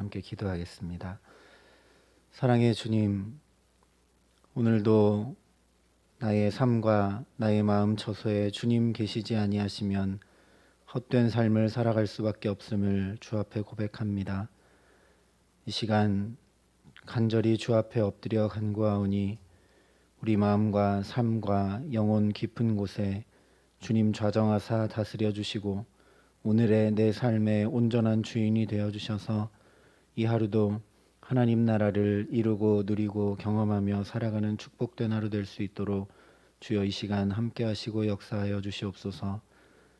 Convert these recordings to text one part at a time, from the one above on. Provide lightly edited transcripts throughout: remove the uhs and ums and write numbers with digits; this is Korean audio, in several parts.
함께 기도하겠습니다. 사랑의 주님, 오늘도 나의 삶과 나의 마음 처소에 주님 계시지 아니하시면 헛된 삶을 살아갈 수밖에 없음을 주 앞에 고백합니다. 이 시간 간절히 주 앞에 엎드려 간구하오니 우리 마음과 삶과 영혼 깊은 곳에 주님 좌정하사 다스려 주시고 오늘의 내 삶의 온전한 주인이 되어 주셔서 이 하루도 하나님 나라를 이루고 누리고 경험하며 살아가는 축복된 하루 될 수 있도록 주여 이 시간 함께 하시고 역사하여 주시옵소서.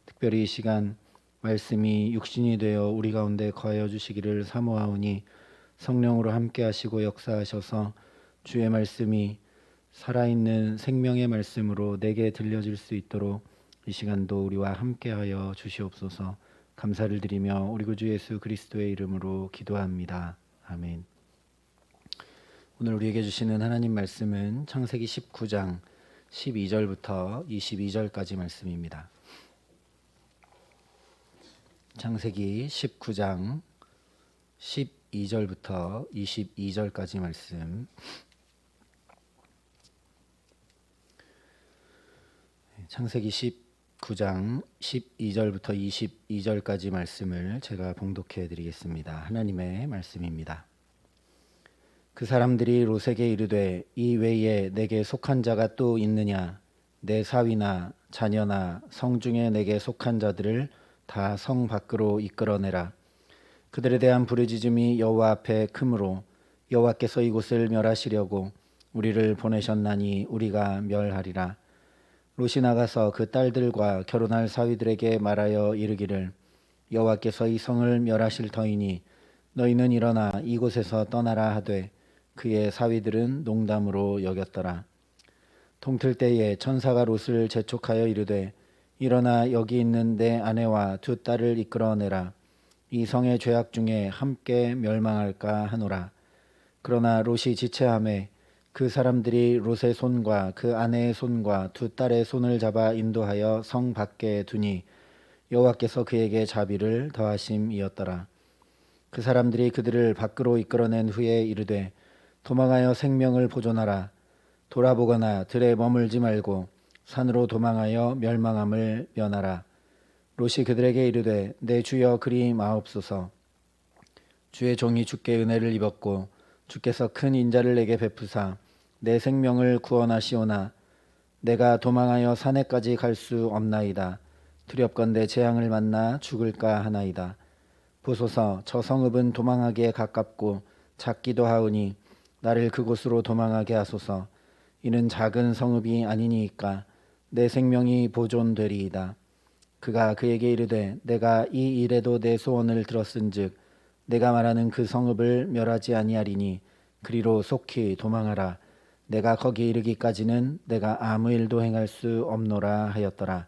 특별히 이 시간 말씀이 육신이 되어 우리 가운데 거하여 주시기를 사모하오니 성령으로 함께 하시고 역사하셔서 주의 말씀이 살아있는 생명의 말씀으로 내게 들려질 수 있도록 이 시간도 우리와 함께하여 주시옵소서. 감사를 드리며 우리 구주 예수 그리스도의 이름으로 기도합니다. 아멘. 오늘 우리에게 주시는 하나님 말씀은 창세기 19장 12절부터 22절까지 말씀입니다. 창세기 19장 12절부터 22절까지 말씀. 창세기 19장 12절부터 22절까지 말씀을 제가 봉독해 드리겠습니다. 하나님의 말씀입니다. 그 사람들이 롯에게 이르되 이 외에 내게 속한 자가 또 있느냐? 내 사위나 자녀나 성중에 내게 속한 자들을 다 성 밖으로 이끌어내라. 그들에 대한 부르짖음이 여호와 앞에 크므로 여호와께서 이곳을 멸하시려고 우리를 보내셨나니 우리가 멸하리라. 롯이 나가서 그 딸들과 결혼할 사위들에게 말하여 이르기를 여호와께서 이 성을 멸하실 터이니 너희는 일어나 이곳에서 떠나라 하되 그의 사위들은 농담으로 여겼더라. 동틀 때에 천사가 롯을 재촉하여 이르되 일어나 여기 있는 내 아내와 두 딸을 이끌어내라. 이 성의 죄악 중에 함께 멸망할까 하노라. 그러나 롯이 지체하매 그 사람들이 롯의 손과 그 아내의 손과 두 딸의 손을 잡아 인도하여 성 밖에 두니 여호와께서 그에게 자비를 더하심이었더라. 그 사람들이 그들을 밖으로 이끌어낸 후에 이르되 도망하여 생명을 보존하라. 돌아보거나 들에 머물지 말고 산으로 도망하여 멸망함을 면하라. 롯이 그들에게 이르되 내 주여 그리 마옵소서. 주의 종이 주께 은혜를 입었고 주께서 큰 인자를 내게 베푸사 내 생명을 구원하시오나 내가 도망하여 산에까지 갈 수 없나이다. 두렵건대 재앙을 만나 죽을까 하나이다. 보소서 저 성읍은 도망하기에 가깝고 작기도 하오니 나를 그곳으로 도망하게 하소서. 이는 작은 성읍이 아니니이까 내 생명이 보존되리이다. 그가 그에게 이르되 내가 이 일에도 내 소원을 들었은즉 내가 말하는 그 성읍을 멸하지 아니하리니 그리로 속히 도망하라. 내가 거기 이르기까지는 내가 아무 일도 행할 수 없노라 하였더라.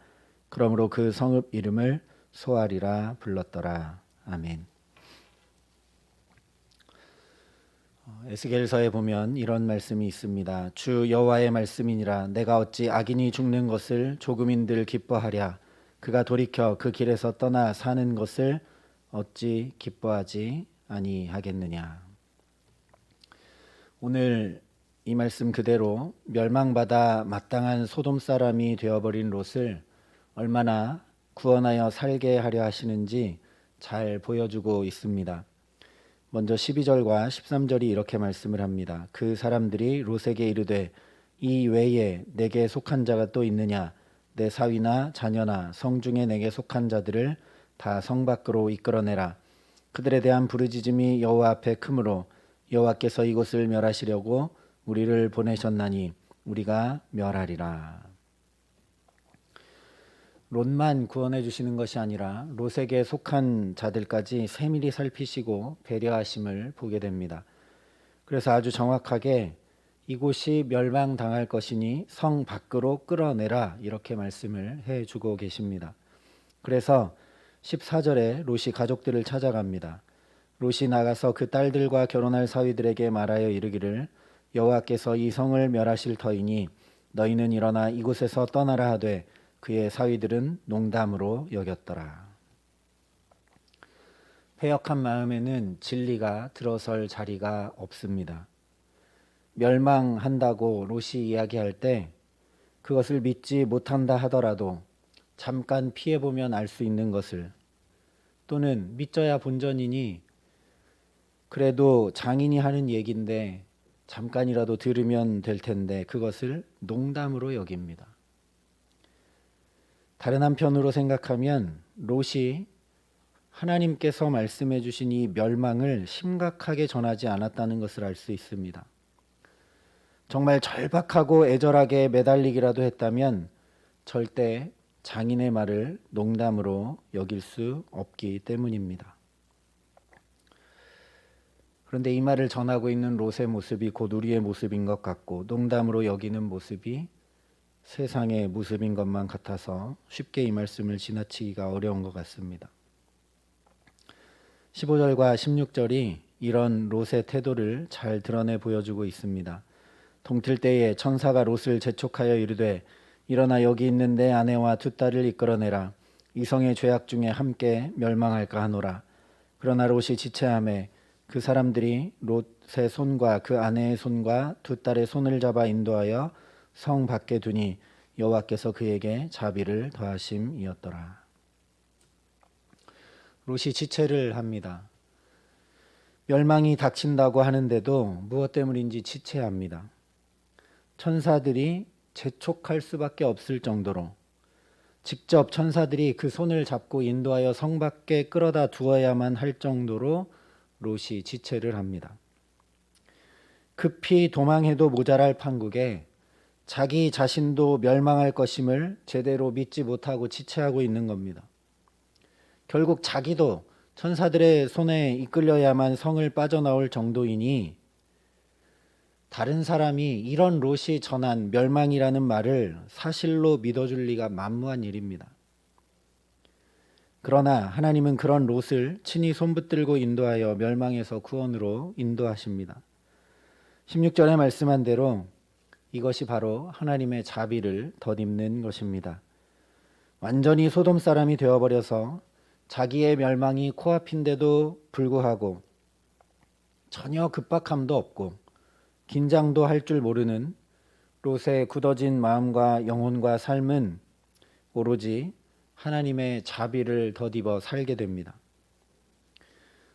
그러므로 그 성읍 이름을 소알이라 불렀더라. 아멘. 에스겔서에 보면 이런 말씀이 있습니다. 주 여호와의 말씀이니라. 내가 어찌 악인이 죽는 것을 조금인들 기뻐하랴. 그가 돌이켜 그 길에서 떠나 사는 것을 어찌 기뻐하지 아니하겠느냐. 오늘 이 말씀 그대로 멸망받아 마땅한 소돔 사람이 되어버린 롯을 얼마나 구원하여 살게 하려 하시는지 잘 보여주고 있습니다. 먼저 12절과 13절이 이렇게 말씀을 합니다. 그 사람들이 롯에게 이르되 이 외에 내게 속한 자가 또 있느냐? 내 사위나 자녀나 성중에 내게 속한 자들을 다 성 밖으로 이끌어내라. 그들에 대한 부르짖음이 여호와 앞에 크므로 여호와께서 이곳을 멸하시려고 우리를 보내셨나니 우리가 멸하리라. 롯만 구원해 주시는 것이 아니라 롯에게 속한 자들까지 세밀히 살피시고 배려하심을 보게 됩니다. 그래서 아주 정확하게 이곳이 멸망당할 것이니 성 밖으로 끌어내라 이렇게 말씀을 해주고 계십니다. 그래서 14절에 롯이 가족들을 찾아갑니다. 롯이 나가서 그 딸들과 결혼할 사위들에게 말하여 이르기를 여호와께서 이 성을 멸하실 터이니 너희는 일어나 이곳에서 떠나라 하되 그의 사위들은 농담으로 여겼더라. 해역한 마음에는 진리가 들어설 자리가 없습니다. 멸망한다고 롯이 이야기할 때 그것을 믿지 못한다 하더라도 잠깐 피해보면 알 수 있는 것을, 또는 믿져야 본전이니 그래도 장인이 하는 얘기인데 잠깐이라도 들으면 될 텐데, 그것을 농담으로 여깁니다. 다른 한편으로 생각하면 롯이 하나님께서 말씀해 주신 이 멸망을 심각하게 전하지 않았다는 것을 알 수 있습니다. 정말 절박하고 애절하게 매달리기라도 했다면 절대 장인의 말을 농담으로 여길 수 없기 때문입니다. 그런데 이 말을 전하고 있는 롯의 모습이 곧 우리의 모습인 것 같고, 농담으로 여기는 모습이 세상의 모습인 것만 같아서 쉽게 이 말씀을 지나치기가 어려운 것 같습니다. 15절과 16절이 이런 롯의 태도를 잘 드러내 보여주고 있습니다. 동틀 때에 천사가 롯을 재촉하여 이르되 일어나 여기 있는 내 아내와 두 딸을 이끌어내라. 이성의 죄악 중에 함께 멸망할까 하노라. 그러나 롯이 지체하매 그 사람들이 롯의 손과 그 아내의 손과 두 딸의 손을 잡아 인도하여 성 밖에 두니 여호와께서 그에게 자비를 더하심이었더라. 롯이 지체를 합니다. 멸망이 닥친다고 하는데도 무엇 때문인지 지체합니다. 천사들이 재촉할 수밖에 없을 정도로, 직접 천사들이 그 손을 잡고 인도하여 성 밖에 끌어다 두어야만 할 정도로 롯이 지체를 합니다. 급히 도망해도 모자랄 판국에 자기 자신도 멸망할 것임을 제대로 믿지 못하고 지체하고 있는 겁니다. 결국 자기도 천사들의 손에 이끌려야만 성을 빠져나올 정도이니 다른 사람이 이런 롯이 전한 멸망이라는 말을 사실로 믿어줄 리가 만무한 일입니다. 그러나 하나님은 그런 롯을 친히 손붙들고 인도하여 멸망에서 구원으로 인도하십니다. 16절에 말씀한 대로 이것이 바로 하나님의 자비를 덧입는 것입니다. 완전히 소돔 사람이 되어버려서 자기의 멸망이 코앞인데도 불구하고 전혀 급박함도 없고 긴장도 할 줄 모르는 롯의 굳어진 마음과 영혼과 삶은 오로지 하나님의 자비를 덧입어 살게 됩니다.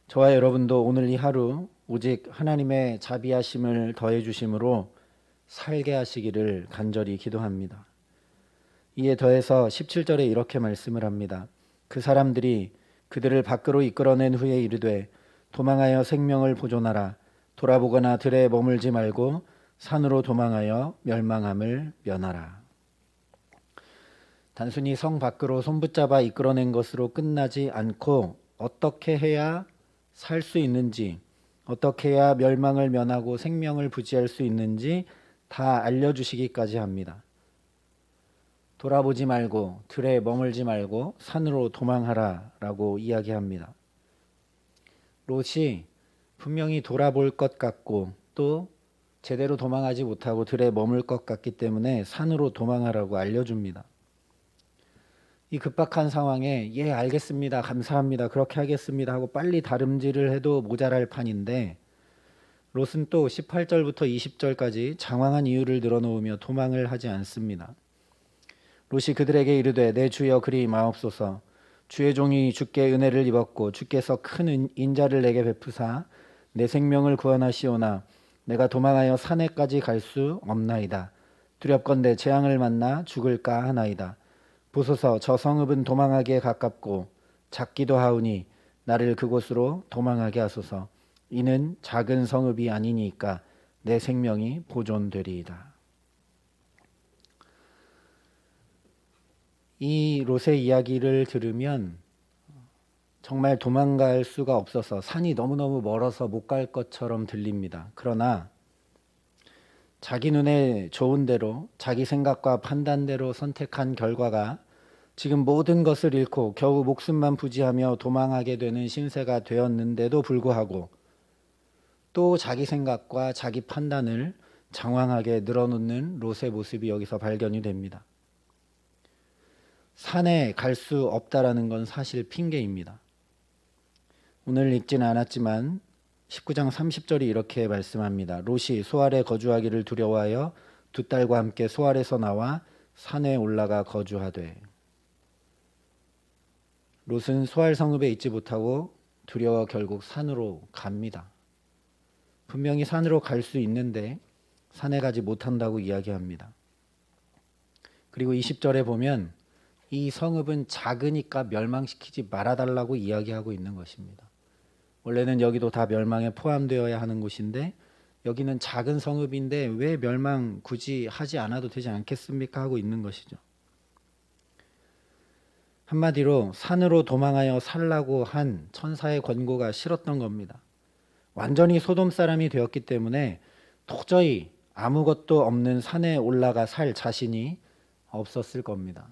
저와 여러분도 오늘 이 하루 오직 하나님의 자비하심을 더해 주심으로 살게 하시기를 간절히 기도합니다. 이에 더해서 17절에 이렇게 말씀을 합니다. 그 사람들이 그들을 밖으로 이끌어낸 후에 이르되 도망하여 생명을 보존하라. 돌아보거나 들에 머물지 말고 산으로 도망하여 멸망함을 면하라. 단순히 성 밖으로 손붙잡아 이끌어낸 것으로 끝나지 않고 어떻게 해야 살 수 있는지, 어떻게 해야 멸망을 면하고 생명을 부지할 수 있는지 다 알려주시기까지 합니다. 돌아보지 말고 들에 머물지 말고 산으로 도망하라 라고 이야기합니다. 롯이 분명히 돌아볼 것 같고 또 제대로 도망하지 못하고 들에 머물 것 같기 때문에 산으로 도망하라고 알려줍니다. 이 급박한 상황에 예 알겠습니다, 감사합니다, 그렇게 하겠습니다 하고 빨리 다름질을 해도 모자랄 판인데 롯은 또 18절부터 20절까지 장황한 이유를 늘어놓으며 도망을 하지 않습니다. 롯이 그들에게 이르되 내 주여 그리 마옵소서. 주의 종이 주께 은혜를 입었고 주께서 큰 인자를 내게 베푸사 내 생명을 구원하시오나 내가 도망하여 산에까지 갈 수 없나이다. 두렵건대 재앙을 만나 죽을까 하나이다. 보소서 저 성읍은 도망하기에 가깝고 작기도 하오니 나를 그곳으로 도망하게 하소서. 이는 작은 성읍이 아니니까 내 생명이 보존되리이다. 이 롯의 이야기를 들으면 정말 도망갈 수가 없어서 산이 너무너무 멀어서 못 갈 것처럼 들립니다. 그러나 자기 눈에 좋은 대로 자기 생각과 판단대로 선택한 결과가 지금 모든 것을 잃고 겨우 목숨만 부지하며 도망하게 되는 신세가 되었는데도 불구하고 또 자기 생각과 자기 판단을 장황하게 늘어놓는 롯의 모습이 여기서 발견이 됩니다. 산에 갈 수 없다라는 건 사실 핑계입니다. 오늘 읽지는 않았지만 19장 30절이 이렇게 말씀합니다. 롯이 소알에 거주하기를 두려워하여 두 딸과 함께 소알에서 나와 산에 올라가 거주하되. 롯은 소알 성읍에 있지 못하고 두려워 결국 산으로 갑니다. 분명히 산으로 갈 수 있는데 산에 가지 못한다고 이야기합니다. 그리고 20절에 보면 이 성읍은 작으니까 멸망시키지 말아달라고 이야기하고 있는 것입니다. 원래는 여기도 다 멸망에 포함되어야 하는 곳인데 여기는 작은 성읍인데 왜 멸망 굳이 하지 않아도 되지 않겠습니까? 하고 있는 것이죠. 한마디로 산으로 도망하여 살라고 한 천사의 권고가 싫었던 겁니다. 완전히 소돔 사람이 되었기 때문에 도저히 아무것도 없는 산에 올라가 살 자신이 없었을 겁니다.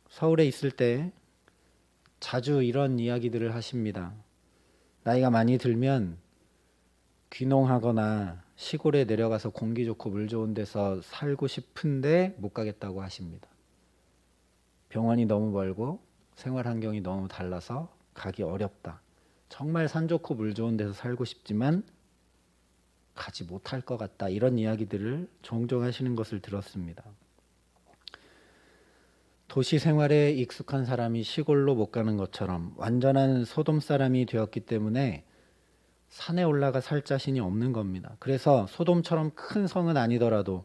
서울에 있을 때 자주 이런 이야기들을 하십니다. 나이가 많이 들면 귀농하거나 시골에 내려가서 공기 좋고 물 좋은 데서 살고 싶은데 못 가겠다고 하십니다. 병원이 너무 멀고 생활 환경이 너무 달라서 가기 어렵다. 정말 산 좋고 물 좋은 데서 살고 싶지만 가지 못할 것 같다. 이런 이야기들을 종종 하시는 것을 들었습니다. 도시 생활에 익숙한 사람이 시골로 못 가는 것처럼 완전한 소돔 사람이 되었기 때문에 산에 올라가 살 자신이 없는 겁니다. 그래서 소돔처럼 큰 성은 아니더라도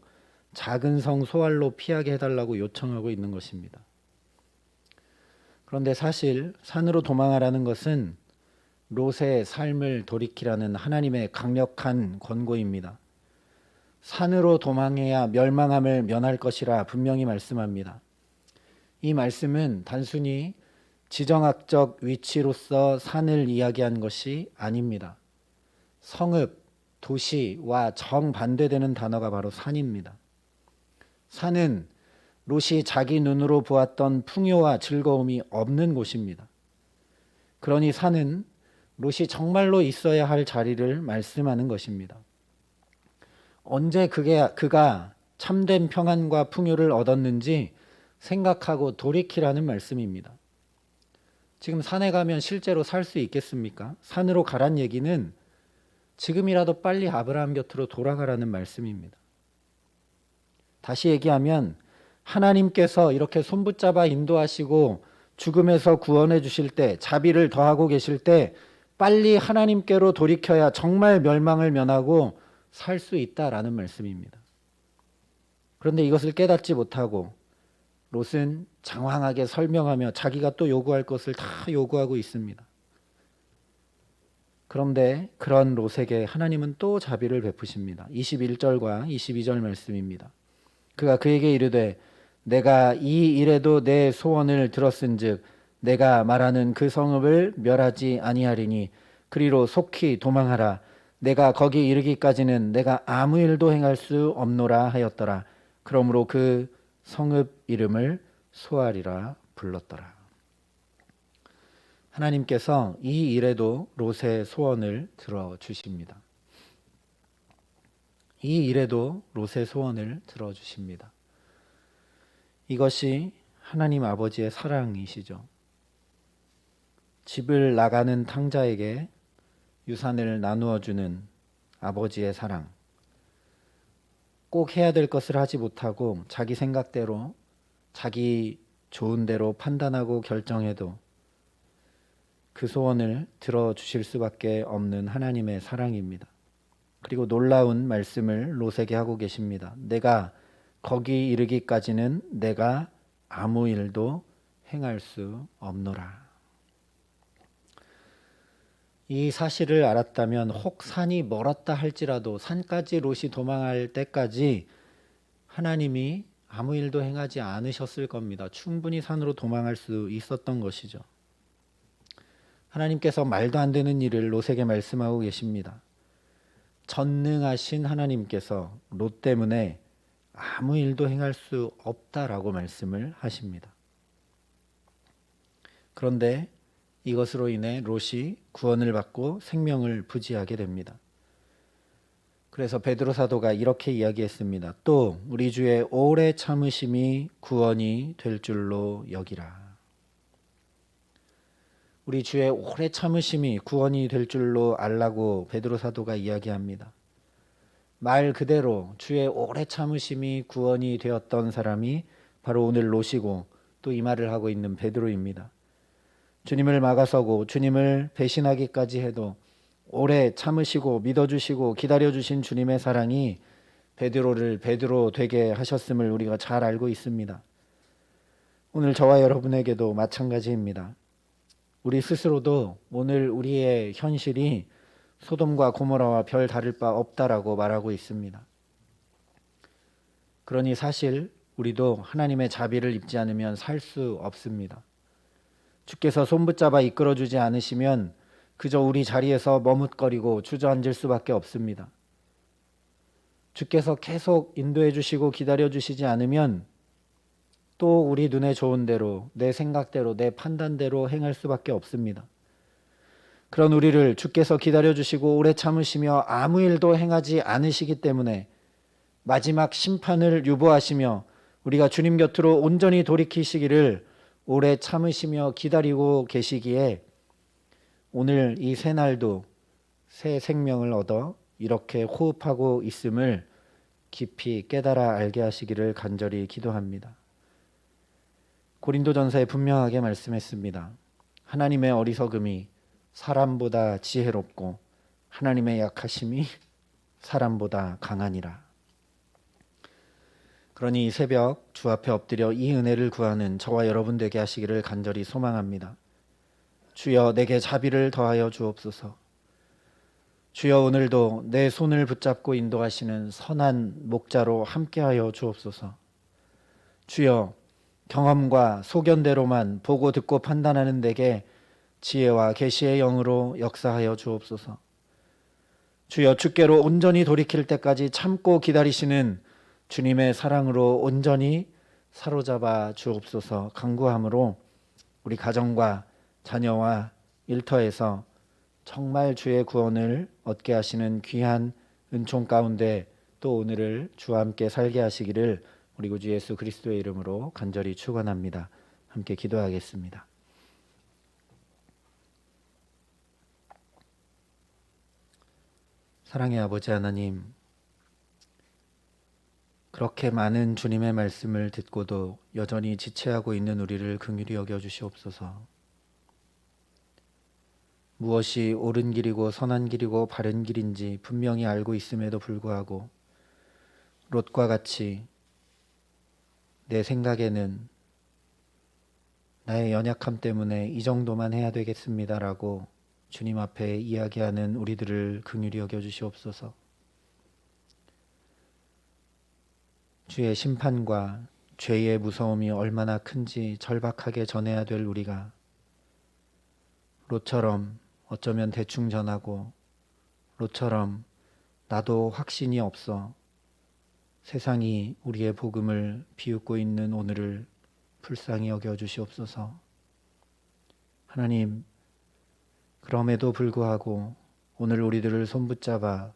작은 성 소알로 피하게 해달라고 요청하고 있는 것입니다. 그런데 사실 산으로 도망하라는 것은 롯의 삶을 돌이키라는 하나님의 강력한 권고입니다. 산으로 도망해야 멸망함을 면할 것이라 분명히 말씀합니다. 이 말씀은 단순히 지정학적 위치로서 산을 이야기한 것이 아닙니다. 성읍, 도시와 정반대되는 단어가 바로 산입니다. 산은 롯이 자기 눈으로 보았던 풍요와 즐거움이 없는 곳입니다. 그러니 산은 롯이 정말로 있어야 할 자리를 말씀하는 것입니다. 언제 그가 참된 평안과 풍요를 얻었는지 생각하고 돌이키라는 말씀입니다. 지금 산에 가면 실제로 살 수 있겠습니까? 산으로 가란 얘기는 지금이라도 빨리 아브라함 곁으로 돌아가라는 말씀입니다. 다시 얘기하면 하나님께서 이렇게 손붙잡아 인도하시고 죽음에서 구원해 주실 때, 자비를 더하고 계실 때 빨리 하나님께로 돌이켜야 정말 멸망을 면하고 살 수 있다라는 말씀입니다. 그런데 이것을 깨닫지 못하고 롯은 장황하게 설명하며 자기가 또 요구할 것을 다 요구하고 있습니다. 그런데 그런 롯에게 하나님은 또 자비를 베푸십니다. 21절과 22절 말씀입니다. 그가 그에게 이르되 내가 이 일에도 내 소원을 들었은즉 내가 말하는 그 성읍을 멸하지 아니하리니 그리로 속히 도망하라. 내가 거기 이르기까지는 내가 아무 일도 행할 수 없노라 하였더라. 그러므로 그 성읍 이름을 소알이라 불렀더라. 하나님께서 이 일에도 롯의 소원을 들어주십니다. 이 일에도 롯의 소원을 들어주십니다. 이것이 하나님 아버지의 사랑이시죠. 집을 나가는 탕자에게 유산을 나누어 주는 아버지의 사랑. 꼭 해야 될 것을 하지 못하고 자기 생각대로 자기 좋은 대로 판단하고 결정해도 그 소원을 들어주실 수밖에 없는 하나님의 사랑입니다. 그리고 놀라운 말씀을 롯에게 하고 계십니다. 내가 거기 이르기까지는 내가 아무 일도 행할 수 없노라. 이 사실을 알았다면 혹 산이 멀었다 할지라도 산까지 롯이 도망할 때까지 하나님이 아무 일도 행하지 않으셨을 겁니다. 충분히 산으로 도망할 수 있었던 것이죠. 하나님께서 말도 안 되는 일을 롯에게 말씀하고 계십니다. 전능하신 하나님께서 롯 때문에 아무 일도 행할 수 없다라고 말씀을 하십니다. 그런데 이것으로 인해 롯이 구원을 받고 생명을 부지하게 됩니다. 그래서 베드로 사도가 이렇게 이야기했습니다. 또 우리 주의 오래 참으심이 구원이 될 줄로 여기라. 우리 주의 오래 참으심이 구원이 될 줄로 알라고 베드로 사도가 이야기합니다. 말 그대로 주의 오래 참으심이 구원이 되었던 사람이 바로 오늘 노시고 또 이 말을 하고 있는 베드로입니다. 주님을 막아서고 주님을 배신하기까지 해도 오래 참으시고 믿어주시고 기다려주신 주님의 사랑이 베드로를 베드로 되게 하셨음을 우리가 잘 알고 있습니다. 오늘 저와 여러분에게도 마찬가지입니다. 우리 스스로도 오늘 우리의 현실이 소돔과 고모라와 별 다를 바 없다라고 말하고 있습니다. 그러니 사실 우리도 하나님의 자비를 입지 않으면 살 수 없습니다. 주께서 손붙잡아 이끌어주지 않으시면 그저 우리 자리에서 머뭇거리고 주저앉을 수밖에 없습니다. 주께서 계속 인도해 주시고 기다려 주시지 않으면 또 우리 눈에 좋은 대로, 내 생각대로, 내 판단대로 행할 수밖에 없습니다. 그런 우리를 주께서 기다려 주시고 오래 참으시며 아무 일도 행하지 않으시기 때문에 마지막 심판을 유보하시며 우리가 주님 곁으로 온전히 돌이키시기를 오래 참으시며 기다리고 계시기에 오늘 이 새날도 새 생명을 얻어 이렇게 호흡하고 있음을 깊이 깨달아 알게 하시기를 간절히 기도합니다. 고린도전서에 분명하게 말씀했습니다. 하나님의 어리석음이 사람보다 지혜롭고 하나님의 약하심이 사람보다 강하니라. 그러니 이 새벽 주 앞에 엎드려 이 은혜를 구하는 저와 여러분 되게 하시기를 간절히 소망합니다. 주여 내게 자비를 더하여 주옵소서. 주여 오늘도 내 손을 붙잡고 인도하시는 선한 목자로 함께하여 주옵소서. 주여 경험과 소견대로만 보고 듣고 판단하는 내게 지혜와 계시의 영으로 역사하여 주옵소서. 주여 주께로 온전히 돌이킬 때까지 참고 기다리시는 주님의 사랑으로 온전히 사로잡아 주옵소서. 간구함으로 우리 가정과 자녀와 일터에서 정말 주의 구원을 얻게 하시는 귀한 은총 가운데 또 오늘을 주와 함께 살게 하시기를 우리 구주 예수 그리스도의 이름으로 간절히 축원합니다. 함께 기도하겠습니다. 사랑의 아버지 하나님, 그렇게 많은 주님의 말씀을 듣고도 여전히 지체하고 있는 우리를 긍휼히 여겨 주시옵소서. 무엇이 옳은 길이고 선한 길이고 바른 길인지 분명히 알고 있음에도 불구하고 롯과 같이 내 생각에는 나의 연약함 때문에 이 정도만 해야 되겠습니다라고 주님 앞에 이야기하는 우리들을 긍휼히 여겨 주시옵소서. 주의 심판과 죄의 무서움이 얼마나 큰지 절박하게 전해야 될 우리가 롯처럼 어쩌면 대충 전하고 롯처럼 나도 확신이 없어 세상이 우리의 복음을 비웃고 있는 오늘을 불쌍히 여겨 주시옵소서. 하나님, 그럼에도 불구하고 오늘 우리들을 손붙잡아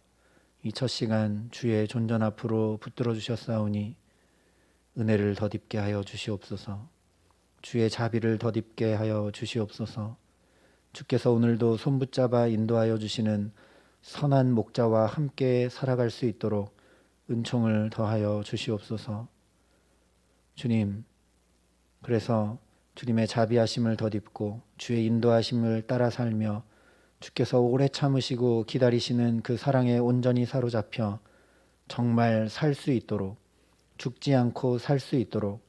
이 첫 시간 주의 존전 앞으로 붙들어 주셨사오니 은혜를 덧입게 하여 주시옵소서. 주의 자비를 덧입게 하여 주시옵소서. 주께서 오늘도 손붙잡아 인도하여 주시는 선한 목자와 함께 살아갈 수 있도록 은총을 더하여 주시옵소서. 주님, 그래서 주님의 자비하심을 덧입고 주의 인도하심을 따라 살며 주께서 오래 참으시고 기다리시는 그 사랑에 온전히 사로잡혀 정말 살 수 있도록, 죽지 않고 살 수 있도록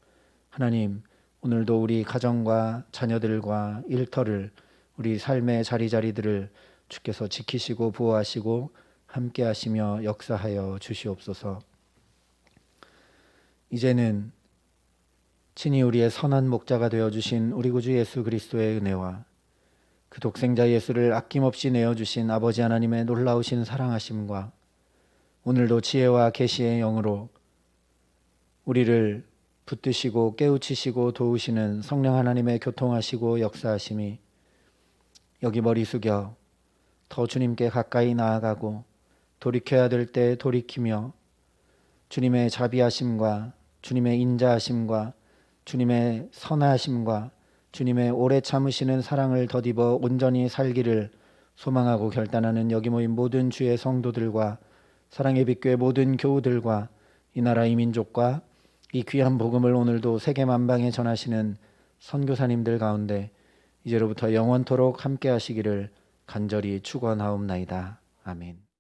하나님, 오늘도 우리 가정과 자녀들과 일터를, 우리 삶의 자리자리들을 주께서 지키시고 보호하시고 함께 하시며 역사하여 주시옵소서. 이제는 친히 우리의 선한 목자가 되어주신 우리 구주 예수 그리스도의 은혜와 그 독생자 예수를 아낌없이 내어주신 아버지 하나님의 놀라우신 사랑하심과 오늘도 지혜와 계시의 영으로 우리를 붙드시고 깨우치시고 도우시는 성령 하나님의 교통하시고 역사하심이 여기 머리 숙여 더 주님께 가까이 나아가고 돌이켜야 될 때 돌이키며 주님의 자비하심과 주님의 인자하심과 주님의 선하심과 주님의 오래 참으시는 사랑을 덧입어 온전히 살기를 소망하고 결단하는 여기 모인 모든 주의 성도들과 사랑의 빛교회 모든 교우들과 이 나라 이 민족과 이 귀한 복음을 오늘도 세계 만방에 전하시는 선교사님들 가운데 이제로부터 영원토록 함께 하시기를 간절히 축원하옵나이다. 아멘.